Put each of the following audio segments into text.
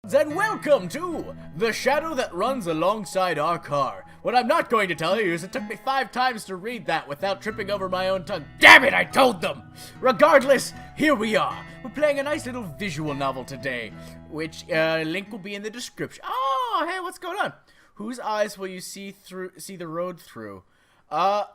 And welcome to The Shadow That Runs Alongside Our Car. What I'm not going to tell you is it took me 5 times to read that without tripping over my own tongue. Damn it, I told them! Regardless, here we are. We're playing a nice little visual novel today, which link will be in the description. Oh, hey, what's going on? Whose eyes will you see the road through? Oh,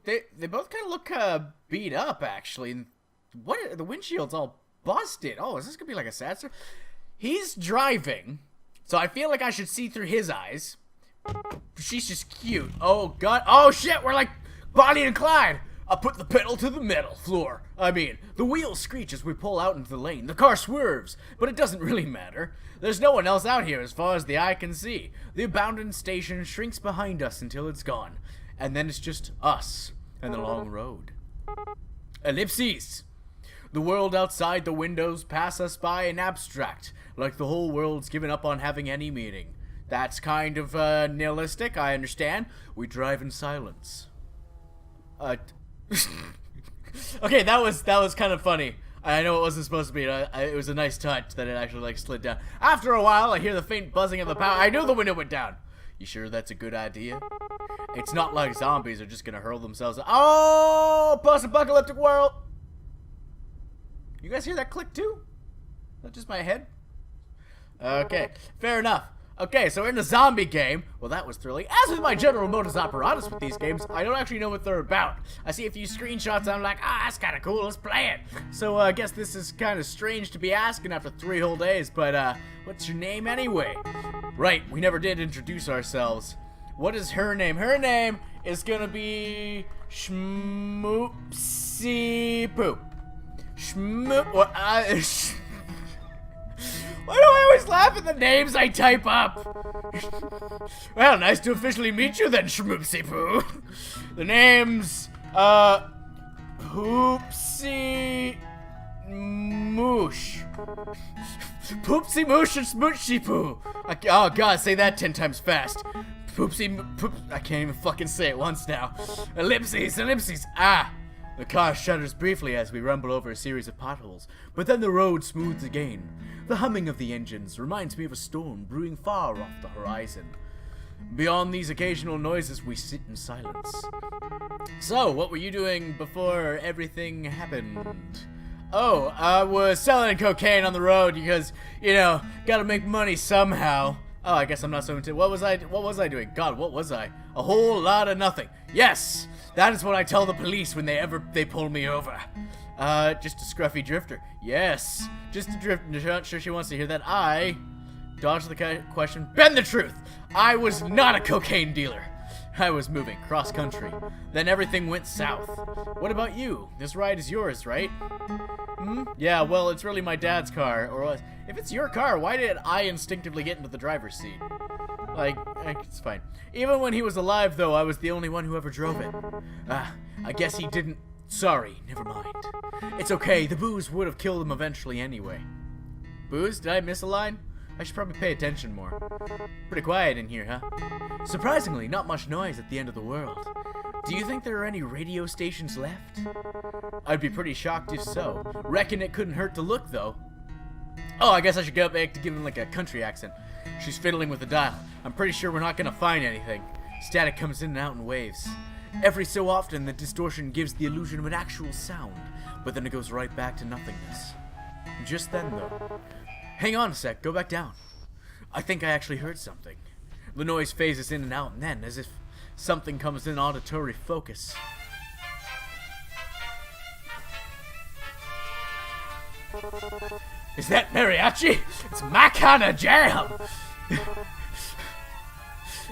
they both kind of look beat up, actually. What? The windshield's all busted. Oh, is this gonna be like a sad story? He's driving, so I feel like I should see through his eyes. She's just cute. Oh, God. Oh, shit. We're like Bonnie and Clyde. I put the pedal to the metal floor. The wheels screech as we pull out into the lane. The car swerves, but it doesn't really matter. There's no one else out here as far as the eye can see. The abandoned station shrinks behind us until it's gone. And then it's just us and the long road. Ellipses. The world outside the windows pass us by in abstract, like the whole world's given up on having any meaning. That's kind of nihilistic, I understand. We drive in silence. Okay, that was kind of funny. I know it wasn't supposed to be. It was a nice touch that it actually like slid down. After a while, I hear the faint buzzing of the power. I knew the window went down. You sure that's a good idea? It's not like zombies are just gonna hurl themselves. Oh, post-apocalyptic world. You guys hear that click too? Is that just my head? Okay, fair enough. Okay, so we're in a zombie game. Well, that was thrilling. As with my general modus operatus with these games, I don't actually know what they're about. I see a few screenshots and I'm like, that's kind of cool, let's play it. So I guess this is kind of strange to be asking after 3 whole days, but what's your name anyway? Right, we never did introduce ourselves. What is her name? Her name is gonna be Schmoopsie Poo. Why do I always laugh at the names I type up? Well, nice to officially meet you then, Schmoopsie Poo. The name's, Poopsie Moosh. Poopsie Moosh and Smoochy Poo. Oh, God, say that 10 times fast. I can't even fucking say it once now. Ellipses. The car shudders briefly as we rumble over a series of potholes, but then the road smooths again. The humming of the engines reminds me of a storm brewing far off the horizon. Beyond these occasional noises, we sit in silence. So, what were you doing before everything happened? Oh, I was selling cocaine on the road because, gotta make money somehow. Oh, I guess I'm not so into what was I doing? God, what was I? A whole lot of nothing. Yes! That is what I tell the police when they pull me over. Just a scruffy drifter. Yes, just a drifter. Not sure she wants to hear that. I dodged the question. Bend the truth. I was not a cocaine dealer. I was moving cross country. Then everything went south. What about you? This ride is yours, right? Yeah, well, it's really my dad's car. Or if it's your car, why did I instinctively get into the driver's seat? It's fine. Even when he was alive, though, I was the only one who ever drove it. I guess he didn't. Sorry, never mind. It's okay, the booze would have killed him eventually anyway. Booze? Did I miss a line? I should probably pay attention more. Pretty quiet in here, huh? Surprisingly, not much noise at the end of the world. Do you think there are any radio stations left? I'd be pretty shocked if so. Reckon it couldn't hurt to look, though. Oh, I guess I should go back to give him like a country accent. She's fiddling with the dial. I'm pretty sure we're not gonna find anything. Static comes in and out in waves. Every so often, the distortion gives the illusion of an actual sound, but then it goes right back to nothingness. Just then, though. Hang on a sec, go back down. I think I actually heard something. The noise phases in and out, and then, as if something comes in auditory focus. Is that mariachi? It's my kind of jam!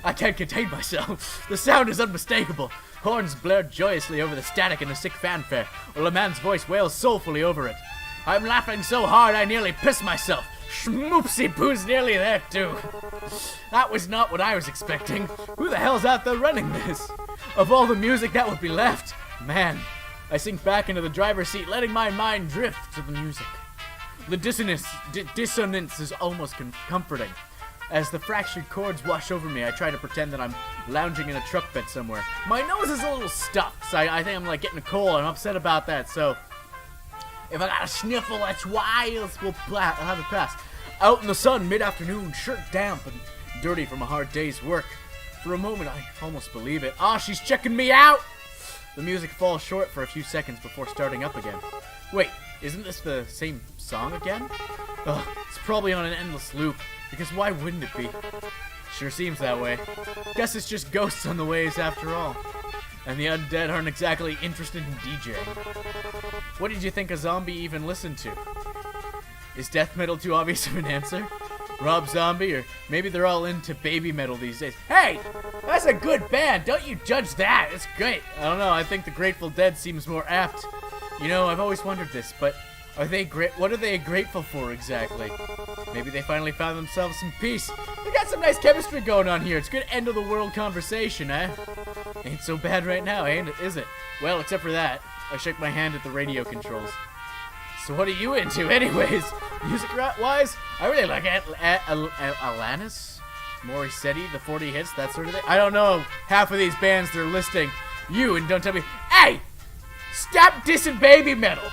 I can't contain myself. The sound is unmistakable. Horns blare joyously over the static in a sick fanfare, while a man's voice wails soulfully over it. I'm laughing so hard I nearly piss myself. Schmoopsie Poo's nearly there too. That was not what I was expecting. Who the hell's out there running this? Of all the music that would be left, man. I sink back into the driver's seat, letting my mind drift to the music. The dissonance is almost comforting. As the fractured chords wash over me, I try to pretend that I'm lounging in a truck bed somewhere. My nose is a little stuffed, so I think I'm like getting a cold. I'm upset about that, so if I got a sniffle, that's why we'll have it pass. out in the sun mid-afternoon, shirt damp and dirty from a hard day's work. For a moment, I almost believe it. Ah, she's checking me out! The music falls short for a few seconds before starting up again. Wait, isn't this the same song again? Ugh, it's probably on an endless loop, because why wouldn't it be? Sure seems that way. Guess it's just ghosts on the waves after all. And the undead aren't exactly interested in DJing. What did you think a zombie even listened to? Is death metal too obvious of an answer? Rob Zombie, or maybe they're all into baby metal these days. Hey! That's a good band! Don't you judge that! It's great! I don't know, I think the Grateful Dead seems more apt. You know, I've always wondered this, but what are they grateful for exactly? Maybe they finally found themselves some peace. They got some nice chemistry going on here. It's good end of the world conversation, eh? Ain't so bad right now, ain't it? Is it? Well, except for that. I shake my hand at the radio controls. So what are you into anyways? Music-wise? I really like Alanis, Morissette, the 40 Hits, that sort of thing. I don't know half of these bands they're listing. You, and don't tell me, hey! Stop dissing baby metal!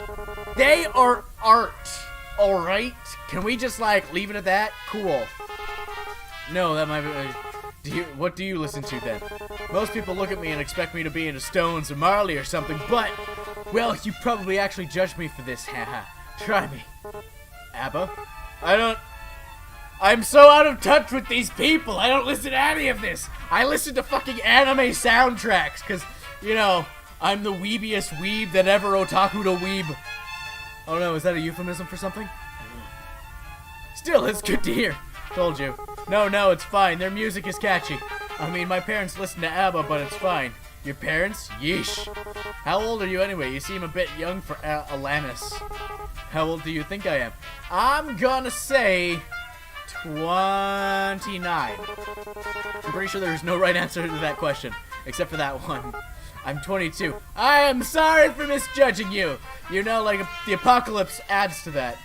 They are art, alright? Can we just, like, leave it at that? Cool. No, that might be... what do you listen to, then? Most people look at me and expect me to be into Stones or Marley or something, but... well, you probably actually judged me for this, haha. Try me. ABBA? I'm so out of touch with these people, I don't listen to any of this! I listen to fucking anime soundtracks, cause, you know, I'm the weebiest weeb that ever otaku to weeb. Oh no, is that a euphemism for something? Still, it's good to hear. Told you. No, it's fine. Their music is catchy. I mean, my parents listen to ABBA, but it's fine. Your parents? Yeesh. How old are you anyway? You seem a bit young for Alanis. How old do you think I am? I'm gonna say 29. I'm pretty sure there's no right answer to that question, except for that one. I'm 22. I am sorry for misjudging you. You know, like, the apocalypse adds to that.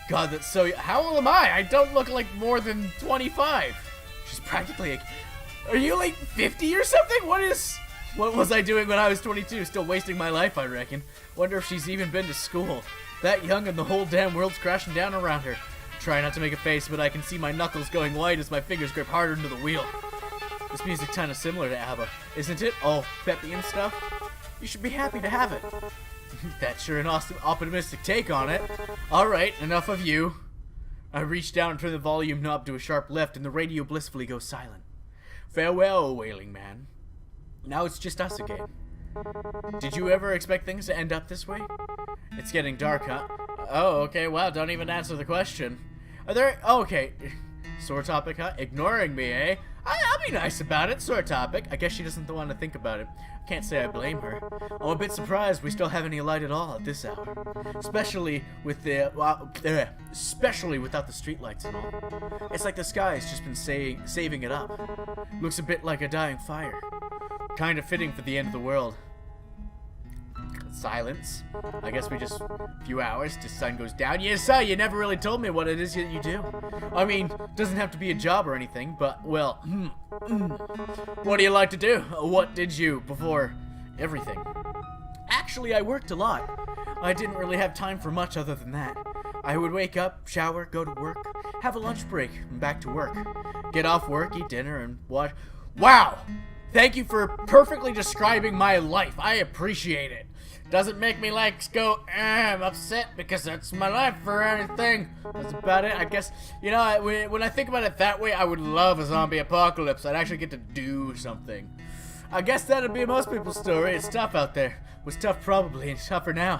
God, that's so... How old am I? I don't look like more than 25. She's practically a... Are you, like, 50 or something? What was I doing when I was 22? Still wasting my life, I reckon. Wonder if she's even been to school. That young and the whole damn world's crashing down around her. Try not to make a face, but I can see my knuckles going white as my fingers grip harder into the wheel. This music's kinda similar to ABBA, isn't it? All peppy and stuff? You should be happy to have it. That's sure an awesome, optimistic take on it. Alright, enough of you. I reach down and turn the volume knob to a sharp left, and the radio blissfully goes silent. Farewell, Wailing Man. Now it's just us again. Did you ever expect things to end up this way? It's getting dark, huh? Oh, okay, wow, don't even answer the question. Are there... Oh, okay. Sore topic, huh? Ignoring me, eh? I'll be nice about it, sore topic. I guess she doesn't want to think about it. Can't say I blame her. I'm a bit surprised we still have any light at all at this hour. Especially with the... especially without the streetlights and all. It's like the sky's just been saving it up. Looks a bit like a dying fire. Kind of fitting for the end of the world. Silence. I guess we just... a few hours till sun goes down. Yes, sir, you never really told me what it is that you do. I mean, doesn't have to be a job or anything, but, well, what do you like to do? What did you before everything? Actually, I worked a lot. I didn't really have time for much other than that. I would wake up, shower, go to work, have a lunch break, and back to work. Get off work, eat dinner, and watch... Wow! Thank you for perfectly describing my life. I appreciate it. Doesn't make me like go, I'm upset because that's my life or anything. That's about it. I guess, you know, when I think about it that way, I would love a zombie apocalypse. I'd actually get to do something. I guess that'd be most people's story. It's tough out there. Was tough probably, and tougher now.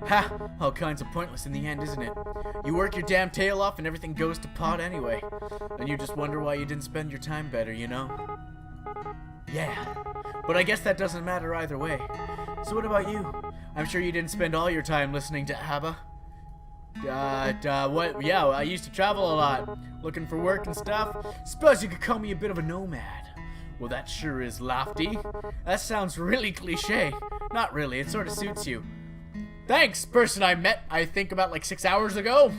Ha! All kinds of pointless in the end, isn't it? You work your damn tail off and everything goes to pot anyway. And you just wonder why you didn't spend your time better, you know? Yeah, but I guess that doesn't matter either way. So what about you? I'm sure you didn't spend all your time listening to ABBA. What? Yeah, I used to travel a lot, looking for work and stuff. Suppose you could call me a bit of a nomad. Well, that sure is lofty. That sounds really cliche. Not really, it sort of suits you. Thanks, person I met, I think about like 6 hours ago.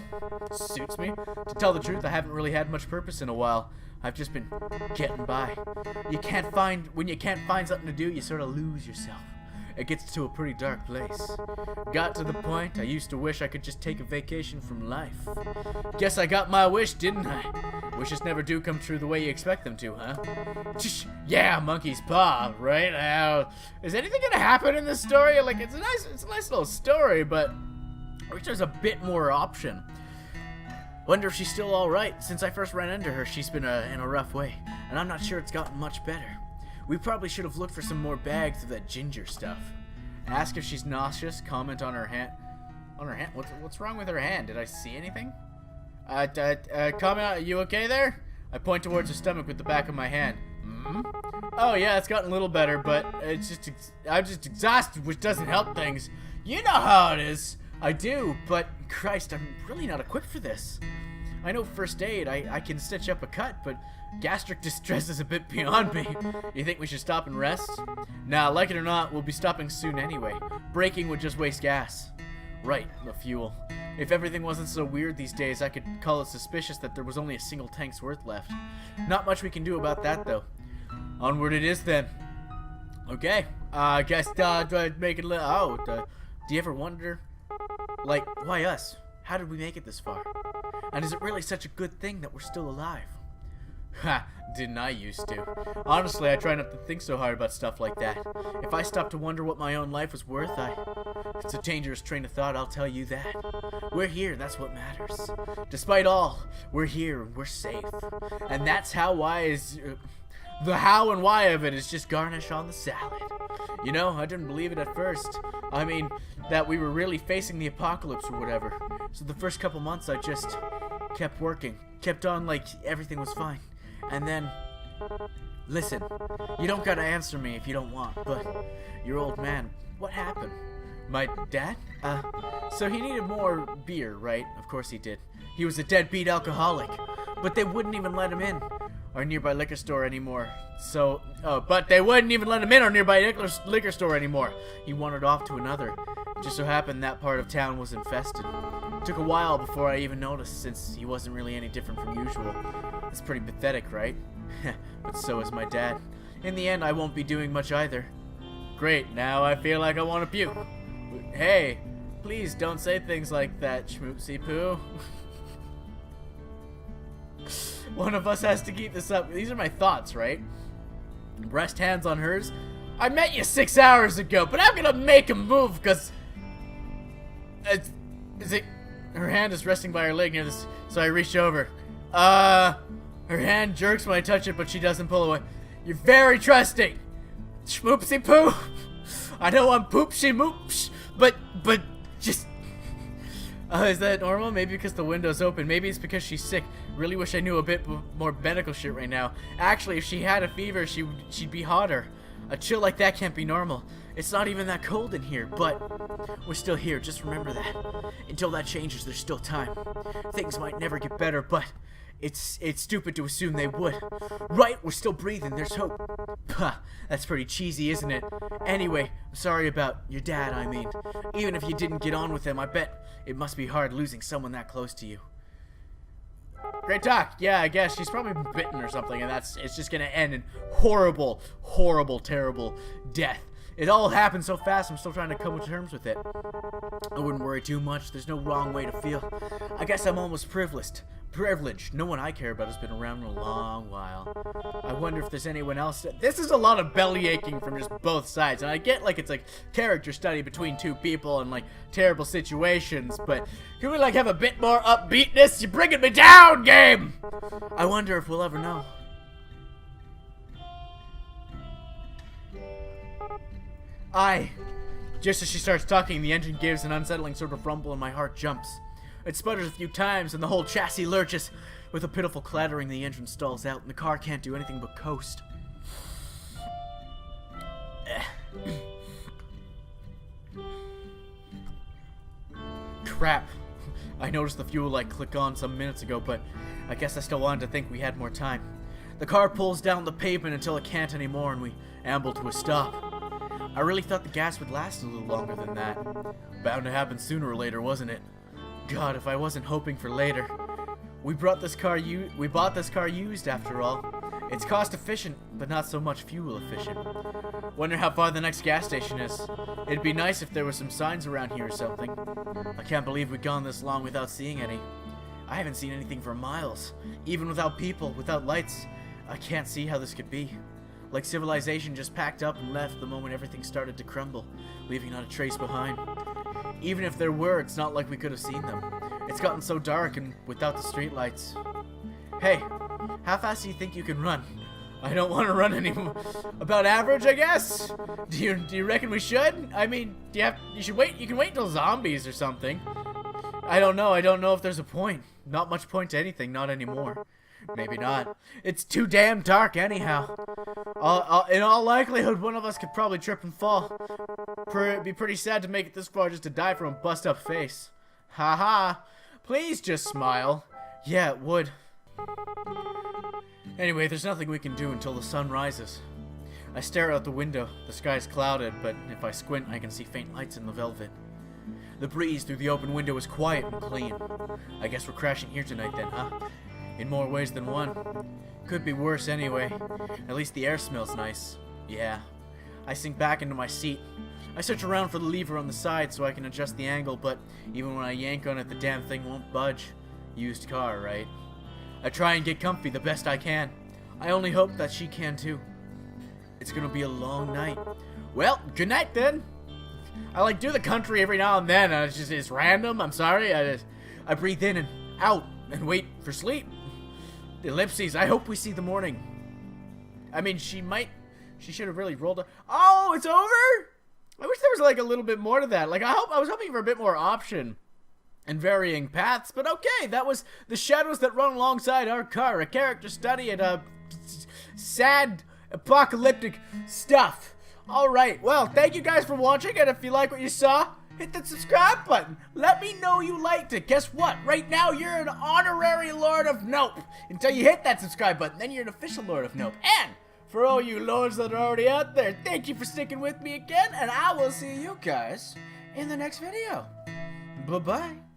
Suits me. To tell the truth, I haven't really had much purpose in a while. I've just been getting by. When you can't find something to do, you sort of lose yourself. it gets to a pretty dark place. Got to the point I used to wish I could just take a vacation from life. Guess I got my wish, didn't I? Wishes never do come true the way you expect them to, huh? Yeah, monkey's paw, right? Is anything gonna happen in this story? Like, it's a nice little story, but I wish there's a bit more option. Wonder if she's still alright. Since I first ran into her, she's been in a rough way, and I'm not sure it's gotten much better. We probably should have looked for some more bags of that ginger stuff. Ask if she's nauseous, comment on her hand. On her hand? What's wrong with her hand? Did I see anything? Comment, you okay there? I point towards her stomach with the back of my hand. Oh yeah, it's gotten a little better, but I'm just exhausted, which doesn't help things. You know how it is. I do, but Christ, I'm really not equipped for this. I know first aid, I can stitch up a cut, but gastric distress is a bit beyond me. You think we should stop and rest? Nah, like it or not, we'll be stopping soon anyway. Braking would just waste gas. Right, the fuel. If everything wasn't so weird these days, I could call it suspicious that there was only a single tank's worth left. Not much we can do about that, though. Onward it is, then. Okay, I guess, do I make it do you ever wonder, like, why us? How did we make it this far? And is it really such a good thing that we're still alive? Ha, didn't I used to. Honestly, I try not to think so hard about stuff like that. If I stopped to wonder what my own life was worth, it's a dangerous train of thought, I'll tell you that. We're here, that's what matters. Despite all, we're here and we're safe. And that's how the how and why of it is just garnish on the salad. You know, I didn't believe it at first. I mean, that we were really facing the apocalypse or whatever. So the first couple months I just kept working. Kept on like everything was fine. And then, listen, you don't gotta answer me if you don't want, but your old man, what happened? My dad? So he needed more beer, right? Of course he did. He was a deadbeat alcoholic, but they wouldn't even let him in our nearby liquor store anymore. So, but they wouldn't even let him in our nearby liquor store anymore. He wandered off to another. It just so happened that part of town was infested. It took a while before I even noticed, since he wasn't really any different from usual. That's pretty pathetic, right? But so is my dad. In the end, I won't be doing much either. Great, now I feel like I want to puke. Hey, please don't say things like that, Schmoopsy Poo. One of us has to keep this up. These are my thoughts, right? Rest hands on hers. I met you 6 hours ago, but I'm gonna make a move, because... Her hand is resting by her leg near this, so I reach over. Her hand jerks when I touch it, but she doesn't pull away. You're very trusting, Schmoopsy Poo. I know I'm poopsy moops, but just... is that normal? Maybe because the window's open. Maybe it's because she's sick. Really wish I knew a bit more medical shit right now. Actually, if she had a fever, she'd be hotter. A chill like that can't be normal. It's not even that cold in here, but we're still here. Just remember that. Until that changes, there's still time. Things might never get better, but it's stupid to assume they would. Right? We're still breathing. There's hope. Puh, that's pretty cheesy, isn't it? Anyway, I'm sorry about your dad, I mean. Even if you didn't get on with him, I bet it must be hard losing someone that close to you. Great talk. Yeah, I guess she's probably been bitten or something, and it's just gonna end in horrible, horrible, terrible death. It all happened so fast, I'm still trying to come to terms with it. I wouldn't worry too much. There's no wrong way to feel. I guess I'm almost privileged. No one I care about has been around in a long while. I wonder if there's anyone else. This is a lot of belly aching from just both sides. And I get like it's like character study between two people and like terrible situations, but can we like have a bit more upbeatness? You're bringing me down, game! I wonder if we'll ever know. Just as she starts talking, the engine gives an unsettling sort of rumble and my heart jumps. It sputters a few times and the whole chassis lurches. With a pitiful clattering, the engine stalls out and the car can't do anything but coast. Crap. I noticed the fuel light click on some minutes ago, but I guess I still wanted to think we had more time. The car pulls down the pavement until it can't anymore and we amble to a stop. I really thought the gas would last a little longer than that. Bound to happen sooner or later, wasn't it? God, if I wasn't hoping for later. We bought this car used after all. It's cost efficient, but not so much fuel efficient. Wonder how far the next gas station is. It'd be nice if there were some signs around here or something. I can't believe we've gone this long without seeing any. I haven't seen anything for miles. Even without people, without lights, I can't see how this could be. Like civilization just packed up and left the moment everything started to crumble, leaving not a trace behind. Even if there were, it's not like we could have seen them. It's gotten so dark and without the streetlights. Hey, how fast do you think you can run? I don't want to run anymore. About average, I guess? Do you reckon we should? I mean, you should wait, you can wait till zombies or something. I don't know if there's a point. Not much point to anything, not anymore. Maybe not. It's too damn dark anyhow. In all likelihood, one of us could probably trip and fall. It'd be pretty sad to make it this far just to die from a bust-up face. Haha. Please just smile. Yeah, it would. Anyway, there's nothing we can do until the sun rises. I stare out the window. The sky's clouded, but if I squint, I can see faint lights in the velvet. The breeze through the open window is quiet and clean. I guess we're crashing here tonight then, huh? In more ways than one. Could be worse anyway. At least the air smells nice. Yeah. I sink back into my seat. I search around for the lever on the side so I can adjust the angle, but even when I yank on it, the damn thing won't budge. Used car, right? I try and get comfy the best I can. I only hope that she can too. It's gonna be a long night. Well, good night then. I do the country every now and then. It's random. I'm sorry. I breathe in and out and wait for sleep. Ellipses. I hope we see the morning. I mean, she should have really rolled up. Oh, it's over? I wish there was a little bit more to that. I was hoping for a bit more option and varying paths, but okay, that was The Shadows That Run Alongside Our Car, a character study and sad apocalyptic stuff. Alright, well, thank you guys for watching, and if you like what you saw, hit that subscribe button. Let me know you liked it. Guess what? Right now, you're an honorary Lord of Nope. Until you hit that subscribe button, then you're an official Lord of Nope. And for all you lords that are already out there, thank you for sticking with me again, and I will see you guys in the next video. Bye-bye.